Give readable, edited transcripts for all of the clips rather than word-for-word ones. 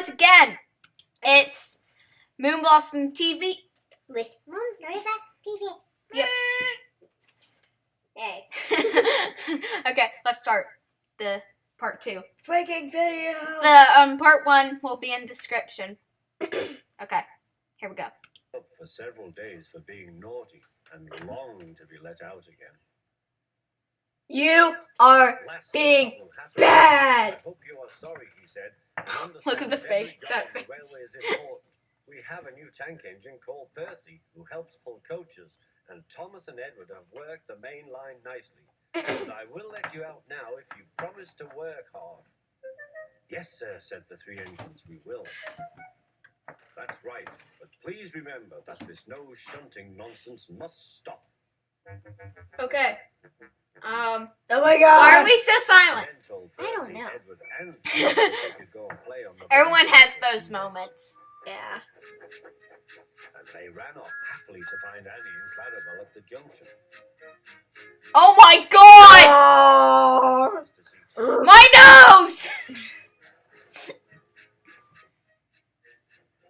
once again, it's Moon Blossom TV with Moon River TV. Yep. Hey. Okay, let's start the part 2. Freaking video. The part 1 will be in description. Okay, here we go. For several days for being naughty and longing to be let out again. You are being bad. I hope you are sorry, he said. Look at the face. That The face. railway is important. We have a new tank engine called Percy who helps pull coaches, and Thomas and Edward have worked the main line nicely. And I will let you out now if you promise to work hard. Yes, sir, said the 3 engines, we will. That's right, but please remember that this no shunting nonsense must stop. Okay. Oh my god. Why are we so silent? Ben told I don't Percy, know. Edward, and Thomas they could go and play on the Everyone bench. has those moments. Yeah. And they ran off happily to find Annie and Clarabelle at the junction. Oh my god! Oh. To see Tom. My nose!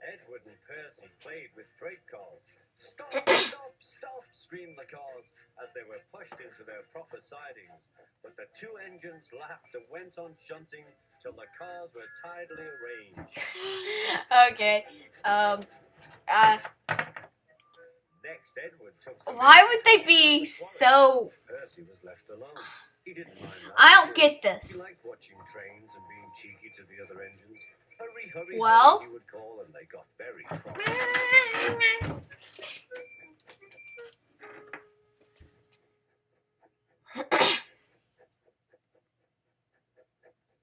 Edward and Percy played with freight cars. Stop, stop, stop, screamed the cars as they were pushed into their proper sidings. But the 2 engines laughed and went on shunting till the cars were tidily arranged. Okay. Next, Edward took some Why would they engine be to the quarry. so... Percy was left alone. He didn't mind that. I don't get He this. liked watching trains and being cheeky to the other engines. Hurry, hurry, Well- hurry, he would call, and they got very cross.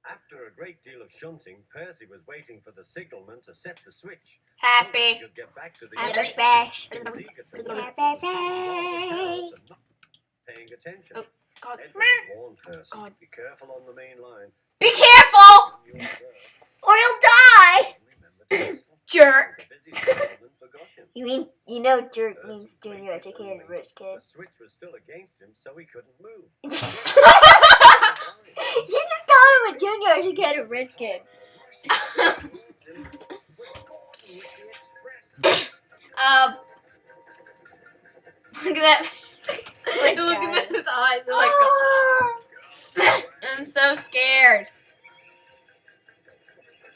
After a great deal of shunting, Percy was waiting for the signalman to set the switch. So that he Happy. could get back to the Happy engine. bash. He was eager to work, Happy but bash. and not paying attention. Oh, God. Edward had warned Percy, God. be careful on the main line. Be careful! When you were there, Or you'll die. remember to whistle. Jerk. The busy signalman forgot him. You know jerk Percy means junior waited educated and rich kid. The switch was still against him, so he couldn't move. You just called him a junior educated rich kid. Look at that. my Look God. at those eyes. Oh my god. I'm so scared.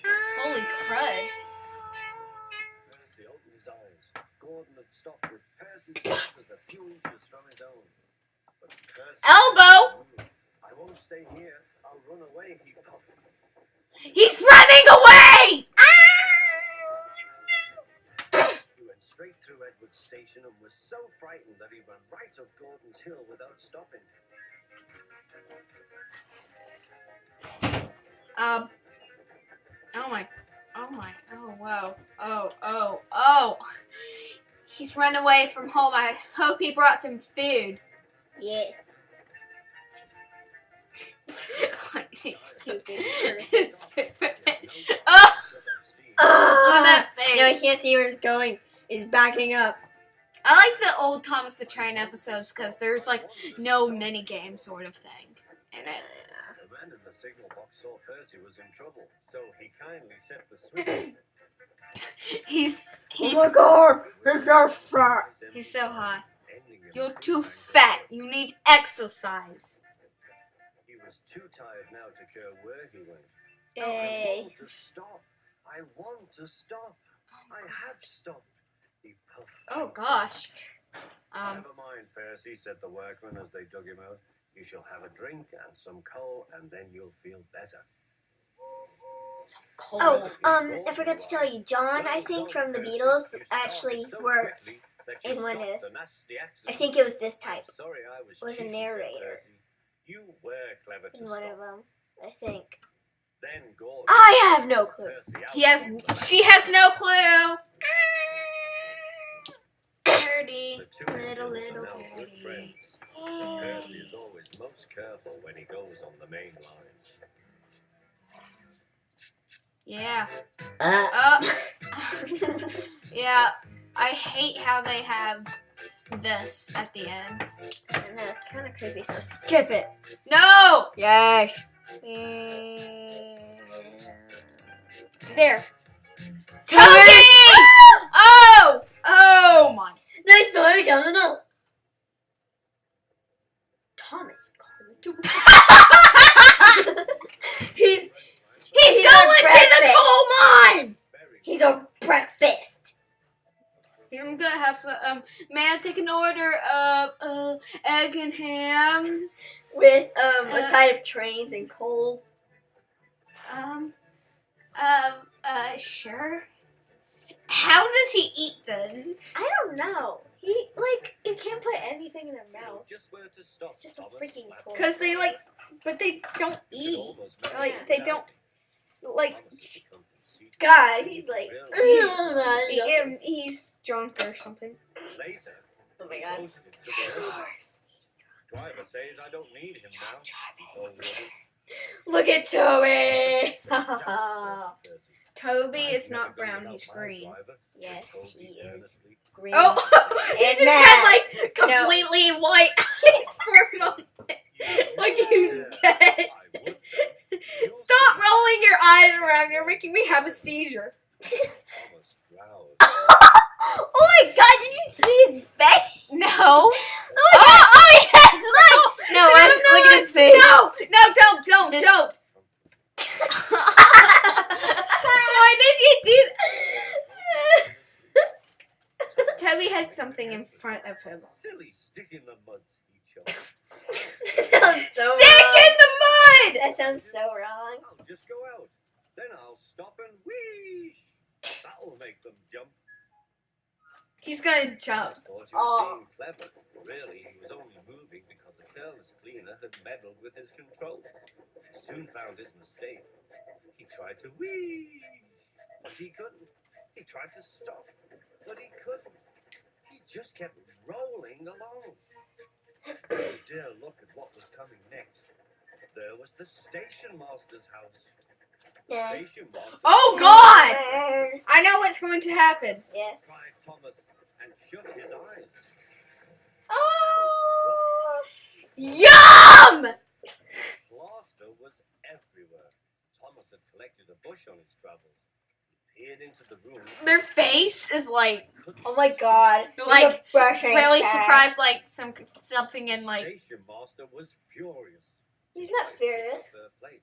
Holy crud. Percy opened his eyes. Gordon had stopped with Percy's nose a few inches from his own. But Percy Elbow! I won't stay here. I'll run away, he puffed. He's running away! He went straight through Edward's station and was so frightened that he ran right up Gordon's hill without stopping. Oh whoa. Oh. He's run away from home. I hope he brought some food. Yes. Stupid. No Oh, Steve. look at that face. No, I can't see where it's going. It's backing up. I like the old Thomas the Train episodes because there's like no mini game sort of thing in it. The man in the signal box saw Percy was in trouble, so he kindly set the switch. He's god, he's so fat. he's so hot. Ending in You're a too bang. fat. You need exercise. He was too tired now to care where he went. I Yay. want to stop. I want to stop. I have stopped. He puffed. Oh gosh. Never mind, Percy, said the workman as they dug him out. You shall have a drink and some coal, and then you'll feel better. Cold. Oh, I forgot to tell you, John, I think from the Beatles, actually worked in one of, I think it was this type, was a narrator You were clever to in one stop. of them, I think. Then Gordon I have no clue. Percy out He has. of the She has no clue. Birdie. The two Little engines are now good birdie. friends. But Percy is always most careful when he goes on the main line. Yeah. Uh. Yeah. I hate how they have this at the end. I know, it's kind of creepy, so skip it. No. Yes. There. Toby! Oh! Oh my. Next time coming up. Thomas coming to He's He's our going to the breakfast. coal mine! He's our breakfast. I'm gonna have some, may I take an order of, egg and hams? With a side of trains and coal. Sure. How does he eat then? I don't know. He you can't put anything in their mouth. Just where to stop, It's just a Thomas. freaking coal. Cause they but they don't eat. Like, they don't, like, God, he's like. he's drunk or something. Later, Oh my God. posted to the Cars. driver says I don't need him now. He told Woody. Look at Toby. Toby is not brown, he's green. Yes, he is green. Oh! he And just mad. had, like, completely white eyes for a moment. Like he was dead. Stop rolling your eyes around. You're making me have a seizure. Thomas growled. Oh my God! Did you see his face? No. Oh yes! Look! No, look at his face. No, don't. Why did you do that? Toby had something in front of him. Silly stick in the mud, he choked. That sounds so Stick wrong. in the mud! That sounds so wrong. I'll just go out. Then I'll stop and wheeze. That'll make them jump. He's gonna jump. Thomas thought he was being clever. Really, he was only moving because a careless cleaner had meddled with his controls. He soon found his mistake. He tried to wheeze, but he couldn't. He tried to stop, but he couldn't. He just kept rolling along. Oh dear, look at what was coming next. There was the station master's house. Yeah. Station master Oh God! I know what's going to happen. Yes. cried Thomas and shut his eyes. Oh. Yum! Plaster was everywhere. Thomas had collected a bush on his travels. He peered into the room. Their face is like Oh my God. Like, brushing really cat. surprised, like something in like. Station master was furious. He's not furious. Her plate.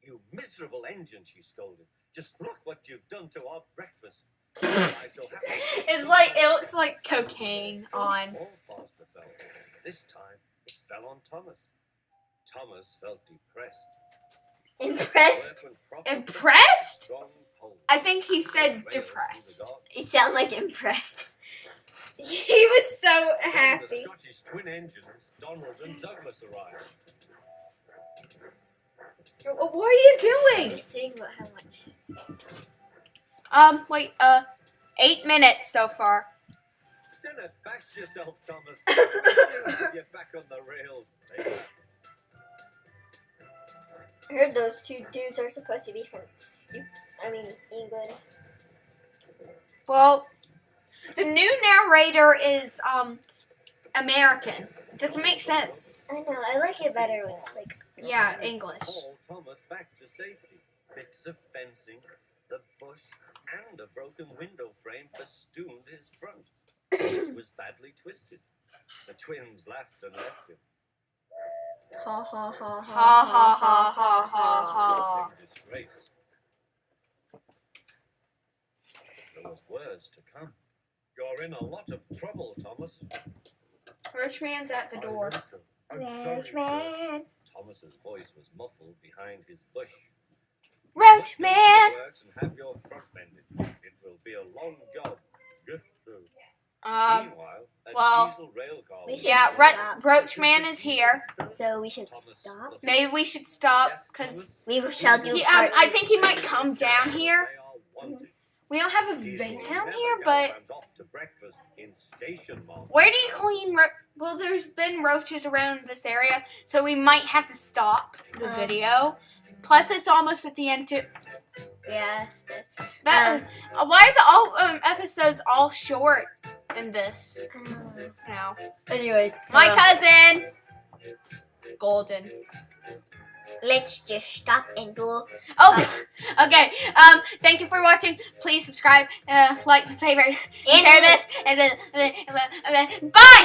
You miserable engine, she scolded. Just look what you've done to our breakfast. I shall have to- It's like it looks like cocaine on. All plaster fell. This time it fell on Thomas. Thomas felt depressed. Impressed? Work went properly. Impressed? Strong pull. I think he said Rails through the depressed. dark. He sounded like impressed. He was so Then the happy. Scottish twin engines, Donald and Douglas, arrived. What are you doing? He's seeing how much. Wait, 8 minutes so far. Don't bash yourself, Thomas. We'll soon have you back on the rails. I heard those two dudes are supposed to be from England. Well, the new narrator is, American. Doesn't make sense. I know, I like it better when it's like. Yeah, Managed to English. haul Thomas back to safety. Bits of fencing, the bush, and a broken window frame festooned his front. It was badly twisted. The twins laughed and left him. Ha ha ha Ha ha ha ha ha ha. In disgrace. There was worse to come. You're in a lot of trouble, Thomas. Rich man's at the door. I'm sorry, sir. Thomas's voice was muffled behind his bush. Roach Look into man. the works and have your front mended. It will be a long job. Yes, sir. Meanwhile, a well, diesel rail car we was- should Yeah, stop. Roach man is here. So we should Thomas stop. looked- Maybe we should stop Yes, because We shall do I think he might come down here. They are wanted. We don't have a Diesel vent down never here, but gallivanted off to breakfast in station master. where do you clean? Well, there's been roaches around this area, so we might have to stop the video. Plus, it's almost at the end too. Yes. That why are the all episodes all short in this? Now, Anyways. my cousin, Golden. let's just stop and do. Oh, okay. Thank you for watching. Please subscribe, like, favorite, And share this, and then bye.